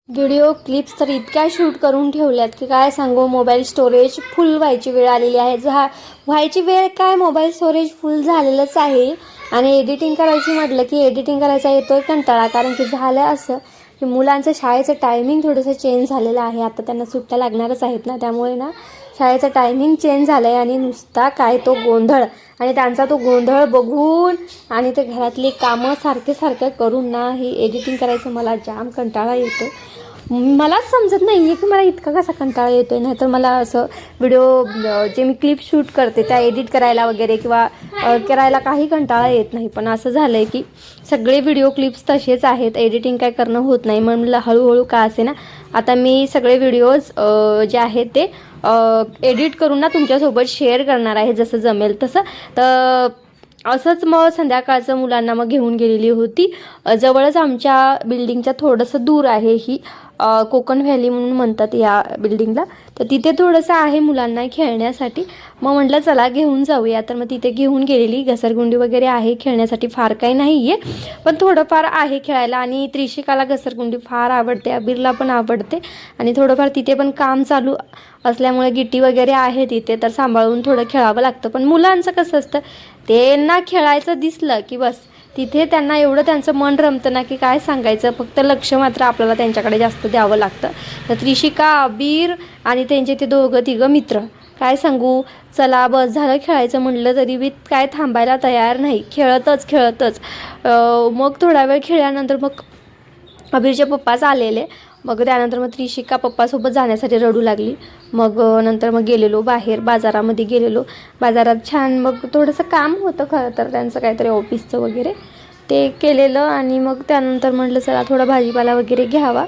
Video clips तर इतक्या shoot करून ठेवल्यात की काय सांगू. मोबाईल स्टोरेज फुल व्हायची वेळ आलेली आहे. व्हायची वेळ काय, मोबाईल स्टोरेज फुल झालेलंच आहे. आणि एडिटिंग करायची म्हटलं की एडिटिंग करायचा येतोय कंटाळा. कारण की झालं असं की मुलांचं शाळेचं टायमिंग थोडंसं चेंज झालेलं आहे. आता त्यांना सुट्ट्या लागणारच आहेत ना, त्यामुळे ना शाळेचं टायमिंग चेंज झालं आहे. आणि नुसता काय तो गोंधळ, आणि त्यांचा तो गोंधळ बघून आणि ते घरातली कामं सारखे करून ना ही एडिटिंग करायचं मला जाम कंटाळा येतो. मलाच समजत नाही आहे की मला इतका कसा कंटाळा येतो आहे. नाहीतर मला असं व्हिडिओ जे मी क्लिप शूट करते त्या एडिट करायला वगैरे किंवा करायला काही कंटाळा येत नाही. पण असं झालं आहे की सगळे व्हिडिओ क्लिप्स तसेच आहेत, एडिटिंग काय करणं होत नाही. म्हणून मला हळूहळू का असे ना आता मी सगळे व्हिडिओज जे आहेत ते एडिट करून ना तुमच्यासोबत शेअर करणार आहे जसं जमेल तसं. तर असंच मग संध्याकाळचं मुलांना मग घेऊन गेलेली होती. जवळच आमच्या बिल्डिंगच्या थोडंसं दूर आहे ही कोकण व्हॅली म्हणून म्हणतात या बिल्डिंगला. तर तिथे थोडंसं आहे मुलांना खेळण्यासाठी. मग म्हटलं चला घेऊन जाऊया. तर मग तिथे घेऊन गेलेली. घसरगुंडी वगैरे आहे खेळण्यासाठी, फार काही नाही आहे पण थोडंफार आहे खेळायला. आणि त्रिशिकाला घसरगुंडी फार आवडते, अबीरला पण आवडते. आणि थोडंफार तिथे पण काम चालू असल्यामुळे गिट्टी वगैरे आहे तिथे, तर सांभाळून थोडं खेळावं लागतं. पण मुलांचं कसं असतं, त्यांना खेळायचं दिसलं की बस तिथे त्यांना एवढं त्यांचं मन रमतं ना की काय सांगायचं. फक्त लक्ष मात्र आपल्याला त्यांच्याकडे जास्त द्यावं लागतं. तर त्रिशिका, अबीर आणि त्यांचे ते तिघं मित्र, काय सांगू, चला बस झालं खेळायचं म्हटलं तरी बी काय थांबायला तयार नाही, खेळतच. मग थोडा वेळ खेळल्यानंतर मग अबीरचे पप्पाच आलेले. मग त्यानंतर मग त्रिशिका पप्पासोबत जाण्यासाठी रडू लागली. मग नंतर मग गेलेलो बाहेर, बाजारामध्ये गेलेलो. बाजारात छान मग थोडंसं काम होतं खरं तर त्यांचं काहीतरी ऑफिसचं वगैरे, ते केलेलं. आणि मग त्यानंतर म्हटलं चला थोडा भाजीपाला वगैरे घ्यावा.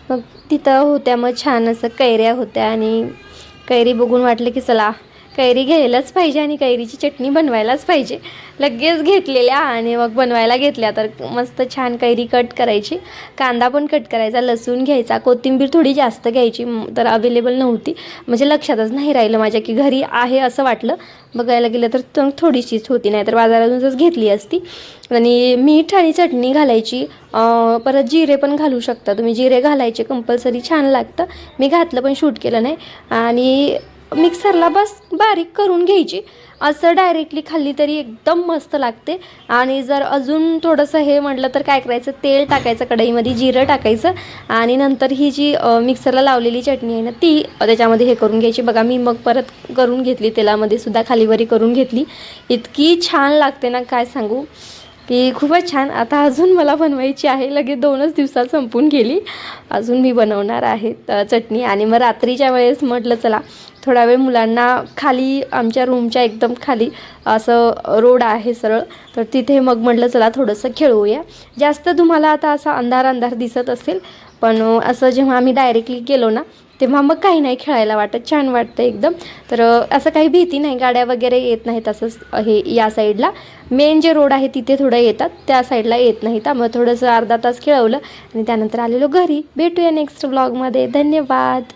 मग तिथं होत्या मग छान असं कैऱ्या होत्या. आणि कैरी बघून वाटलं की चला कैरी घ्यायलाच पाहिजे आणि कैरीची चटणी बनवायलाच पाहिजे. लगेच घेतलेल्या आणि मग बनवायला घेतल्या. तर मस्त छान कैरी कट करायची, कांदा पण कट करायचा, लसूण घ्यायचा, कोथिंबीर थोडी जास्त घ्यायची. तर अवेलेबल नव्हती, म्हणजे लक्षातच नाही राहिलं माझ्या की घरी आहे असं वाटलं. बघायला गेलं तर थोडीशीच होती, नाहीतर बाजारातूनच घेतली असती. आणि मीठ आणि चटणी घालायची, परत जिरे पण घालू शकता तुम्ही, जिरे घालायचे कंपल्सरी, छान लागतं. मी घातलं पण शूट केलं नाही. आणि मिक्सरला बस बारीक करून घ्यायची. असं डायरेक्टली खाल्ली तरी एकदम मस्त लागते. आणि जर अजून थोडंसं हे म्हटलं तर काय करायचं, तेल टाकायचं कढईमध्ये, जिरं टाकायचं आणि नंतर ही जी मिक्सरला लावलेली चटणी आहे ना ती त्याच्यामध्ये हे करून घ्यायची. बघा मी मग परत करून घेतली, तेलामध्ये सुद्धा खालीवरी करून घेतली. इतकी छान लागते ना काय सांगू की खूपच छान. आता अजून मला बनवायची आहे, लगेच 2च दिवसात संपून गेली. अजून मी बनवणार आहे चटणी. आणि मग रात्रीच्या वेळेस म्हटलं चला थोडा वेळ मुलांना खाली, आमच्या रूमच्या एकदम खाली असं रोड आहे सरळ, तर तिथे मग म्हटलं चला थोडंसं खेळूया. जास्त तुम्हाला आता असा अंधार दिसत असेल, पण असं जेव्हा आम्ही डायरेक्टली गेलो ना तेव्हा मग काही नाही खेळायला वाटत, छान वाटतं एकदम. तर असं काही भीती नाही, गाड्या वगैरे येत नाहीत. असंच हे या साईडला मेन जे रोड आहे तिथे थोडं येतात, त्या साईडला येत नाहीत. मग थोडंसं अर्धा तास खेळवलं आणि त्यानंतर आलेलो घरी. भेटूया नेक्स्ट व्लॉगमध्ये. धन्यवाद.